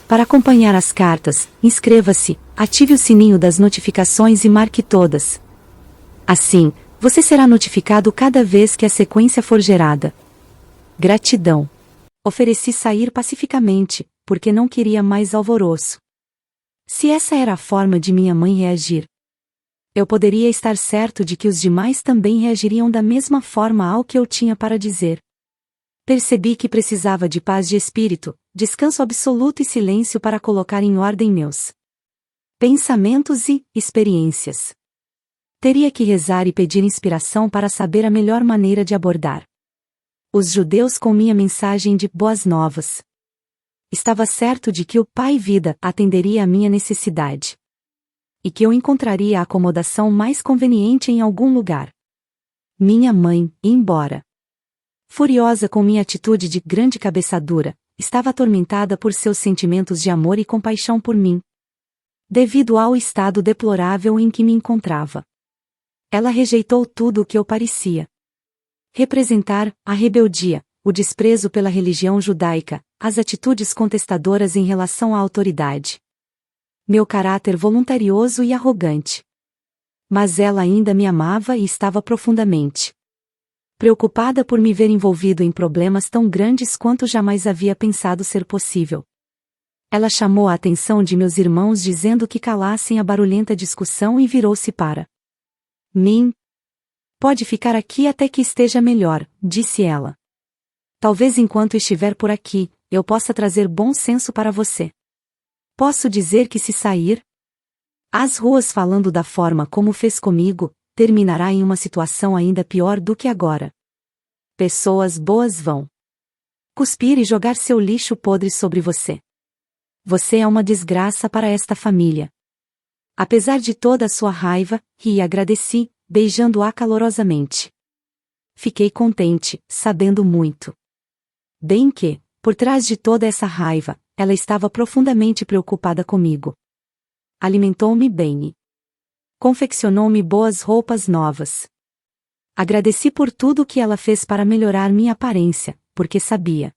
Para acompanhar as cartas, inscreva-se, ative o sininho das notificações e marque todas. Assim, você será notificado cada vez que a sequência for gerada. Gratidão. Ofereci sair pacificamente, porque não queria mais alvoroço. Se essa era a forma de minha mãe reagir, eu poderia estar certo de que os demais também reagiriam da mesma forma ao que eu tinha para dizer. Percebi que precisava de paz de espírito, descanso absoluto e silêncio para colocar em ordem meus pensamentos e experiências. Teria que rezar e pedir inspiração para saber a melhor maneira de abordar os judeus com minha mensagem de boas novas. Estava certo de que o Pai Vida atenderia a minha necessidade e que eu encontraria a acomodação mais conveniente em algum lugar. Minha mãe, embora furiosa com minha atitude de grande cabeçadura, estava atormentada por seus sentimentos de amor e compaixão por mim, devido ao estado deplorável em que me encontrava. Ela rejeitou tudo o que eu parecia representar: a rebeldia, o desprezo pela religião judaica, as atitudes contestadoras em relação à autoridade, meu caráter voluntarioso e arrogante. Mas ela ainda me amava e estava profundamente preocupada por me ver envolvido em problemas tão grandes quanto jamais havia pensado ser possível. Ela chamou a atenção de meus irmãos dizendo que calassem a barulhenta discussão e virou-se para mim. Pode ficar aqui até que esteja melhor, disse ela. Talvez enquanto estiver por aqui, eu possa trazer bom senso para você. Posso dizer que se sair às ruas falando da forma como fez comigo, terminará em uma situação ainda pior do que agora. Pessoas boas vão cuspir e jogar seu lixo podre sobre você. Você é uma desgraça para esta família. Apesar de toda a sua raiva, ri e agradeci, beijando-a calorosamente. Fiquei contente, sabendo muito bem que, por trás de toda essa raiva, ela estava profundamente preocupada comigo. Alimentou-me bem e confeccionou-me boas roupas novas. Agradeci por tudo o que ela fez para melhorar minha aparência, porque sabia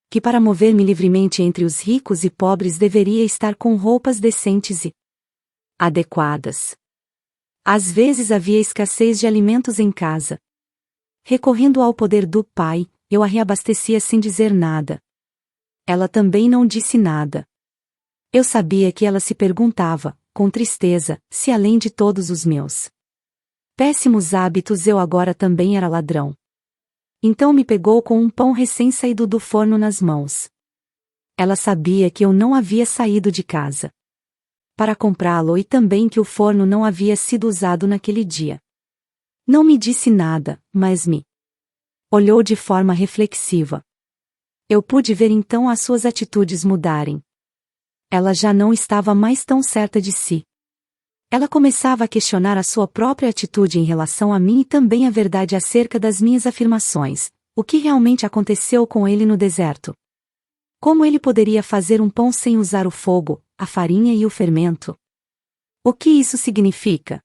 que para mover-me livremente entre os ricos e pobres deveria estar com roupas decentes e adequadas. Às vezes havia escassez de alimentos em casa. Recorrendo ao poder do Pai, eu a reabastecia sem dizer nada. Ela também não disse nada. Eu sabia que ela se perguntava, com tristeza, se além de todos os meus péssimos hábitos eu agora também era ladrão. Então me pegou com um pão recém-saído do forno nas mãos. Ela sabia que eu não havia saído de casa para comprá-lo e também que o forno não havia sido usado naquele dia. Não me disse nada, mas me olhou de forma reflexiva. Eu pude ver então as suas atitudes mudarem. Ela já não estava mais tão certa de si. Ela começava a questionar a sua própria atitude em relação a mim e também a verdade acerca das minhas afirmações. O que realmente aconteceu com ele no deserto? Como ele poderia fazer um pão sem usar o fogo, a farinha e o fermento? O que isso significa?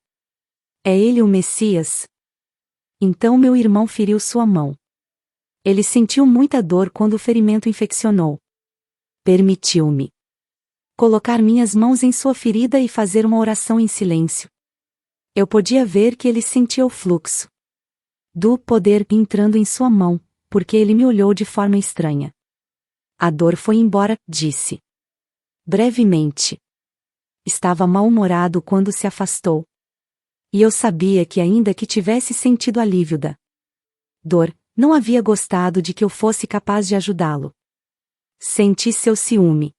É ele o Messias? Então meu irmão feriu sua mão. Ele sentiu muita dor quando o ferimento infeccionou. Permitiu-me colocar minhas mãos em sua ferida e fazer uma oração em silêncio. Eu podia ver que ele sentia o fluxo do poder entrando em sua mão, porque ele me olhou de forma estranha. A dor foi embora, disse brevemente. Estava mal-humorado quando se afastou. E eu sabia que ainda que tivesse sentido alívio da dor, não havia gostado de que eu fosse capaz de ajudá-lo. Senti seu ciúme.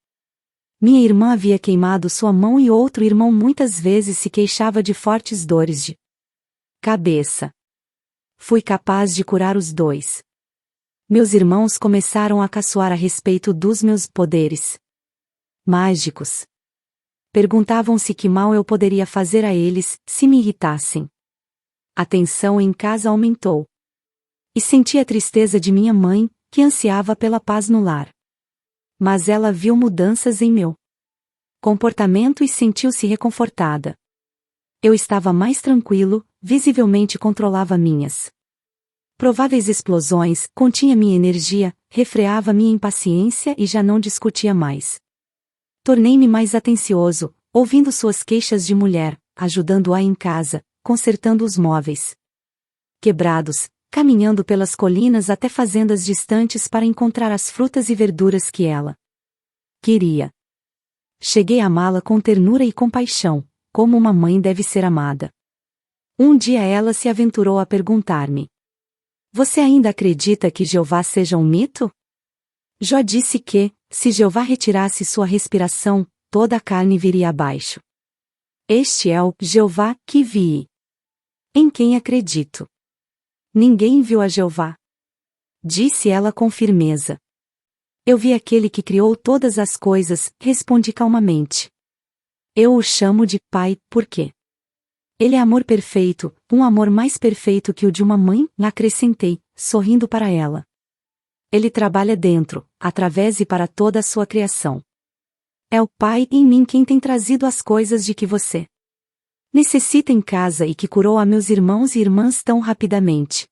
Minha irmã havia queimado sua mão e outro irmão muitas vezes se queixava de fortes dores de cabeça. Fui capaz de curar os dois. Meus irmãos começaram a caçoar a respeito dos meus poderes mágicos. Perguntavam-se que mal eu poderia fazer a eles, se me irritassem. A tensão em casa aumentou. E senti a tristeza de minha mãe, que ansiava pela paz no lar. Mas ela viu mudanças em meu comportamento e sentiu-se reconfortada. Eu estava mais tranquilo, visivelmente controlava minhas prováveis explosões, continha minha energia, refreava minha impaciência e já não discutia mais Tornei-me mais atencioso, ouvindo suas queixas de mulher, ajudando-a em casa, consertando os móveis quebrados, caminhando pelas colinas até fazendas distantes para encontrar as frutas e verduras que ela queria. Cheguei a amá-la com ternura e compaixão, como uma mãe deve ser amada. Um dia ela se aventurou a perguntar-me: "Você ainda acredita que Jeová seja um mito?" Jó disse que, se Jeová retirasse sua respiração, toda a carne viria abaixo. Este é o Jeová que vi. Em quem acredito? Ninguém viu a Jeová. Disse ela com firmeza. Eu vi aquele que criou todas as coisas, respondi calmamente. Eu o chamo de Pai, por quê? Ele é amor perfeito, um amor mais perfeito que o de uma mãe, acrescentei, sorrindo para ela. Ele trabalha dentro, através e para toda a sua criação. É o Pai em mim quem tem trazido as coisas de que você necessita em casa e que curou a meus irmãos e irmãs tão rapidamente.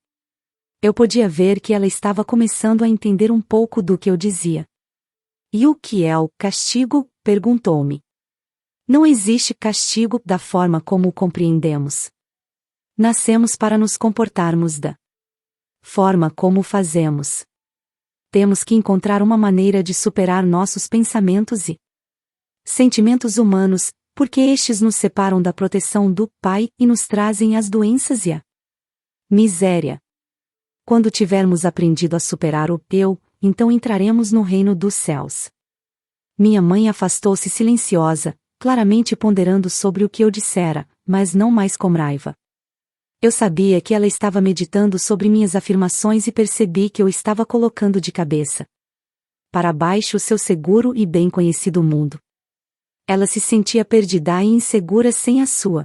Eu podia ver que ela estava começando a entender um pouco do que eu dizia. E o que é o castigo? Perguntou-me. Não existe castigo da forma como o compreendemos. Nascemos para nos comportarmos da forma como o fazemos. Temos que encontrar uma maneira de superar nossos pensamentos e sentimentos humanos, porque estes nos separam da proteção do Pai e nos trazem as doenças e a miséria. Quando tivermos aprendido a superar o eu, então entraremos no reino dos céus. Minha mãe afastou-se silenciosa, claramente ponderando sobre o que eu dissera, mas não mais com raiva. Eu sabia que ela estava meditando sobre minhas afirmações e percebi que eu estava colocando de cabeça para baixo o seu seguro e bem conhecido mundo. Ela se sentia perdida e insegura sem a sua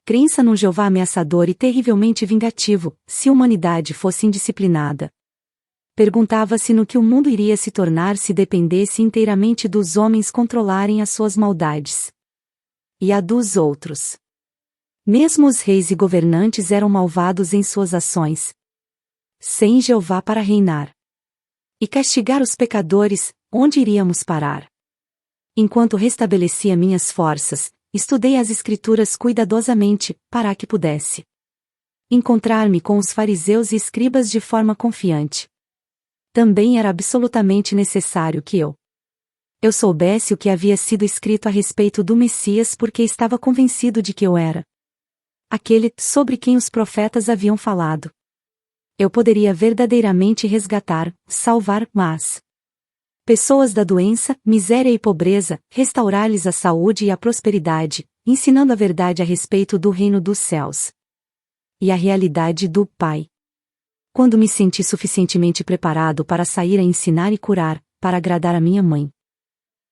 crença num Jeová ameaçador e terrivelmente vingativo, se a humanidade fosse indisciplinada. Perguntava-se no que o mundo iria se tornar se dependesse inteiramente dos homens controlarem as suas maldades e a dos outros. Mesmo os reis e governantes eram malvados em suas ações, sem Jeová para reinar e castigar os pecadores, onde iríamos parar? Enquanto restabelecia minhas forças, estudei as Escrituras cuidadosamente, para que pudesse encontrar-me com os fariseus e escribas de forma confiante. Também era absolutamente necessário que eu soubesse o que havia sido escrito a respeito do Messias porque estava convencido de que eu era aquele sobre quem os profetas haviam falado. Eu poderia verdadeiramente resgatar, salvar, mas pessoas da doença, miséria e pobreza, restaurar-lhes a saúde e a prosperidade, ensinando a verdade a respeito do reino dos céus e a realidade do Pai. Quando me senti suficientemente preparado para sair a ensinar e curar, para agradar a minha mãe,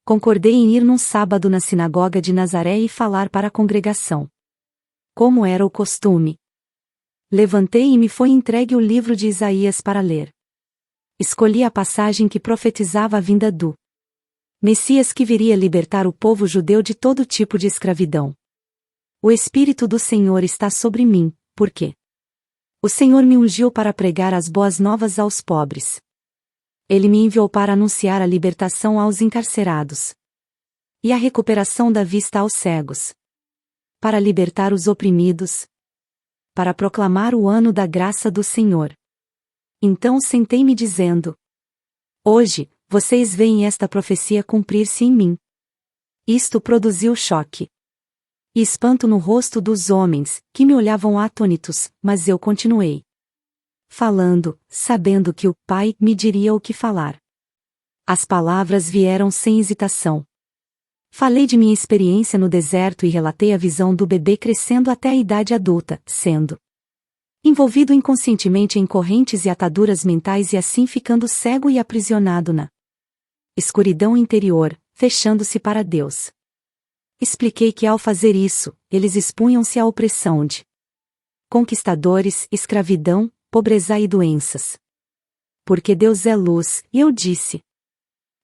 concordei em ir num sábado na sinagoga de Nazaré e falar para a congregação. Como era o costume. Levantei e me foi entregue o livro de Isaías para ler. Escolhi a passagem que profetizava a vinda do Messias que viria libertar o povo judeu de todo tipo de escravidão. O Espírito do Senhor está sobre mim, porque o Senhor me ungiu para pregar as boas novas aos pobres. Ele me enviou para anunciar a libertação aos encarcerados e a recuperação da vista aos cegos, para libertar os oprimidos, para proclamar o ano da graça do Senhor. Então sentei-me dizendo: hoje, vocês veem esta profecia cumprir-se em mim. Isto produziu choque e espanto no rosto dos homens, que me olhavam atônitos, mas eu continuei falando, sabendo que o Pai me diria o que falar. As palavras vieram sem hesitação. Falei de minha experiência no deserto e relatei a visão do bebê crescendo até a idade adulta, sendo envolvido inconscientemente em correntes e ataduras mentais e assim ficando cego e aprisionado na escuridão interior, fechando-se para Deus. Expliquei que ao fazer isso, eles expunham-se à opressão de conquistadores, escravidão, pobreza e doenças. Porque Deus é luz, e eu disse.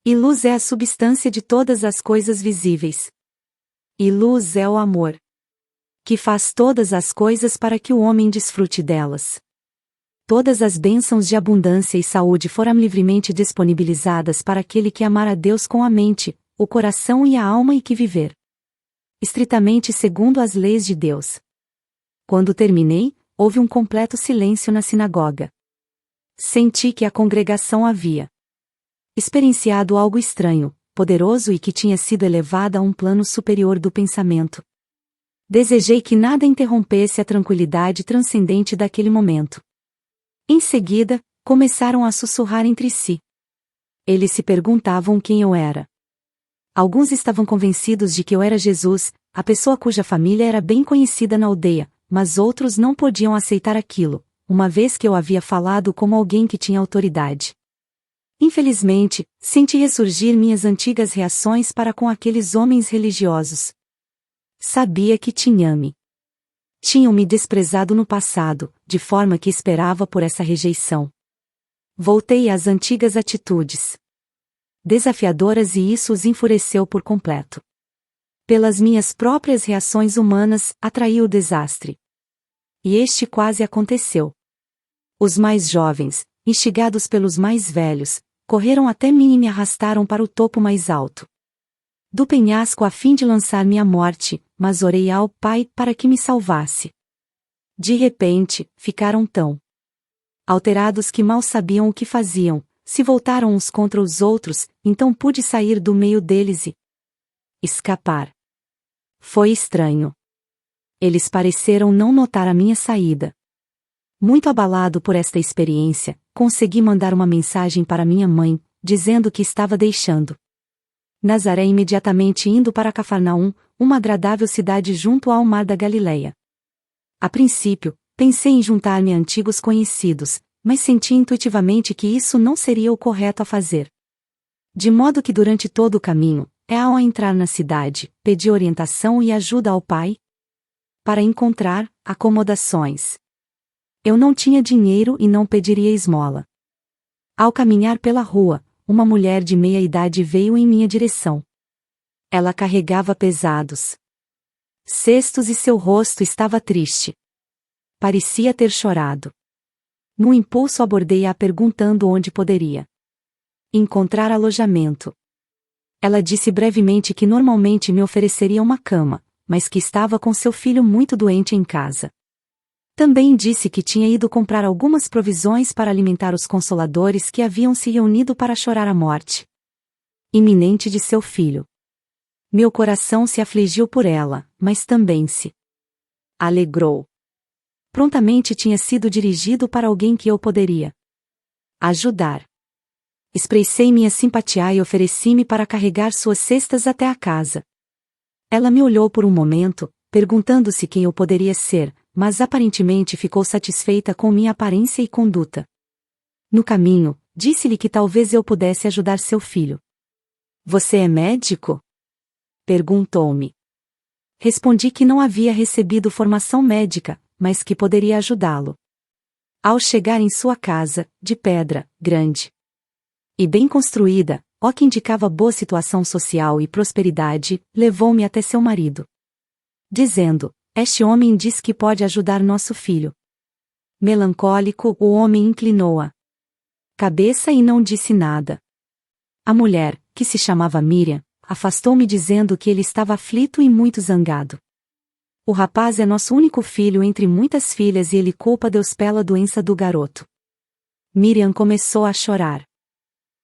E luz é a substância de todas as coisas visíveis. E luz é o amor, que faz todas as coisas para que o homem desfrute delas. Todas as bênçãos de abundância e saúde foram livremente disponibilizadas para aquele que amar a Deus com a mente, o coração e a alma e que viver estritamente segundo as leis de Deus. Quando terminei, houve um completo silêncio na sinagoga. Senti que a congregação havia experienciado algo estranho, poderoso e que tinha sido elevada a um plano superior do pensamento. Desejei que nada interrompesse a tranquilidade transcendente daquele momento. Em seguida, começaram a sussurrar entre si. Eles se perguntavam quem eu era. Alguns estavam convencidos de que eu era Jesus, a pessoa cuja família era bem conhecida na aldeia, mas outros não podiam aceitar aquilo, uma vez que eu havia falado como alguém que tinha autoridade. Infelizmente, senti ressurgir minhas antigas reações para com aqueles homens religiosos. Sabia que tinham-me desprezado no passado, de forma que esperava por essa rejeição. Voltei às antigas atitudes desafiadoras e isso os enfureceu por completo. Pelas minhas próprias reações humanas, atraí o desastre. E este quase aconteceu. Os mais jovens, instigados pelos mais velhos, correram até mim e me arrastaram para o topo mais alto do penhasco a fim de lançar-me à morte, mas orei ao Pai para que me salvasse. De repente, ficaram tão alterados que mal sabiam o que faziam, se voltaram uns contra os outros, então pude sair do meio deles e escapar. Foi estranho. Eles pareceram não notar a minha saída. Muito abalado por esta experiência, consegui mandar uma mensagem para minha mãe, dizendo que estava deixando Nazaré imediatamente indo para Cafarnaum, uma agradável cidade junto ao mar da Galileia. A princípio, pensei em juntar-me a antigos conhecidos, mas senti intuitivamente que isso não seria o correto a fazer. De modo que durante todo o caminho, ao entrar na cidade, pedi orientação e ajuda ao pai para encontrar acomodações. Eu não tinha dinheiro e não pediria esmola. Ao caminhar pela rua, uma mulher de meia idade veio em minha direção. Ela carregava pesados cestos e seu rosto estava triste. Parecia ter chorado. No impulso abordei-a perguntando onde poderia encontrar alojamento. Ela disse brevemente que normalmente me ofereceria uma cama, mas que estava com seu filho muito doente em casa. Também disse que tinha ido comprar algumas provisões para alimentar os consoladores que haviam se reunido para chorar a morte iminente de seu filho. Meu coração se afligiu por ela, mas também se alegrou. Prontamente tinha sido dirigido para alguém que eu poderia ajudar. Expressei minha simpatia e ofereci-me para carregar suas cestas até a casa. Ela me olhou por um momento, perguntando-se quem eu poderia ser, mas aparentemente ficou satisfeita com minha aparência e conduta. No caminho, disse-lhe que talvez eu pudesse ajudar seu filho. Você é médico? Perguntou-me. Respondi que não havia recebido formação médica, mas que poderia ajudá-lo. Ao chegar em sua casa, de pedra, grande e bem construída, ó que indicava boa situação social e prosperidade, levou-me até seu marido, dizendo: este homem diz que pode ajudar nosso filho. Melancólico, o homem inclinou a cabeça e não disse nada. A mulher, que se chamava Miriam, afastou-me dizendo que ele estava aflito e muito zangado. O rapaz é nosso único filho entre muitas filhas e ele culpa Deus pela doença do garoto. Miriam começou a chorar.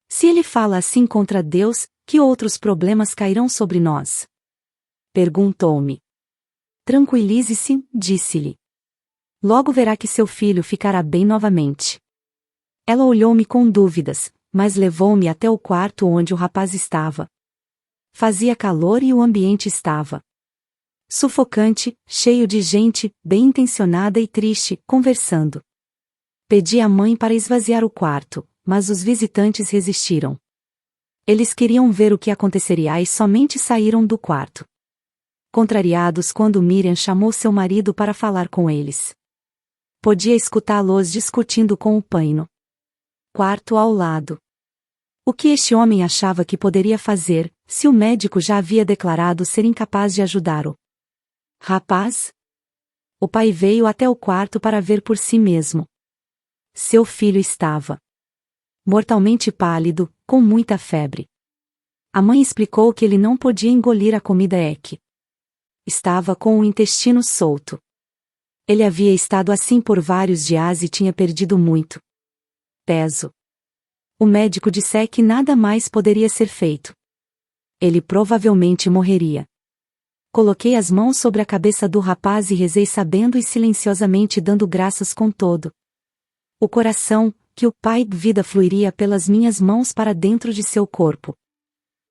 Se ele fala assim contra Deus, que outros problemas cairão sobre nós? Perguntou-me. Tranquilize-se, disse-lhe. Logo verá que seu filho ficará bem novamente. Ela olhou-me com dúvidas, mas levou-me até o quarto onde o rapaz estava. Fazia calor e o ambiente estava sufocante, cheio de gente, bem intencionada e triste, conversando. Pedi à mãe para esvaziar o quarto, mas os visitantes resistiram. Eles queriam ver o que aconteceria e somente saíram do quarto contrariados quando Miriam chamou seu marido para falar com eles. Podia escutá-los discutindo com o pai no quarto ao lado. O que este homem achava que poderia fazer, se o médico já havia declarado ser incapaz de ajudar o rapaz? O pai veio até o quarto para ver por si mesmo. Seu filho estava mortalmente pálido, com muita febre. A mãe explicou que ele não podia engolir a comida Eck. Estava com o intestino solto. Ele havia estado assim por vários dias e tinha perdido muito peso. O médico disse que nada mais poderia ser feito. Ele provavelmente morreria. Coloquei as mãos sobre a cabeça do rapaz e rezei sabendo e silenciosamente dando graças com todo o coração, que o Pai vida fluiria pelas minhas mãos para dentro de seu corpo.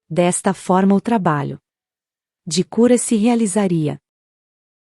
Desta forma o trabalho de cura se realizaria.